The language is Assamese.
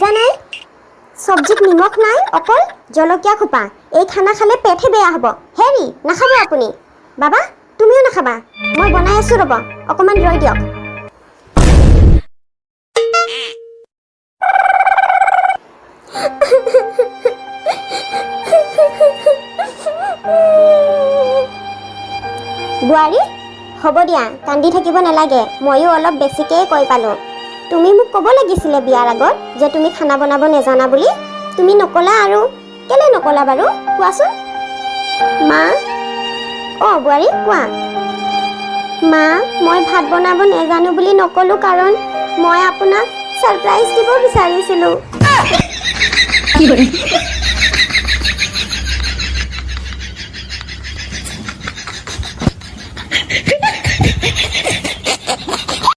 আঞ্জা নাই, চব্জিত নিমখ নাই, অকল জলকীয়া খোপা। এই খানা খালে পেটহে বেয়া হ'ব। হেৰি নাখাব আপুনি। বাবা তুমিও নাখাবা, মই বনাই আছোঁ ৰ'ব, অকণমান ৰৈ দিয়ক। বোৱাৰী হ'ব দিয়া, কান্দি থাকিব নালাগে। ময়ো অলপ বেছিকেই কৈ পালোঁ। তুমি মোক ক'ব লাগিছিলে বিয়াৰ আগত যে তুমি খানা বনাব নেজানা বুলি। তুমি নক'লা, আৰু কেলৈ নক'লা বাৰু কোৱাচোন। মা বোৱাৰী কোৱা। মা মই ভাত বনাব নেজানো বুলি নক'লোঁ, কাৰণ মই আপোনাক ছাৰপ্ৰাইজ দিব বিচাৰিছিলোঁ।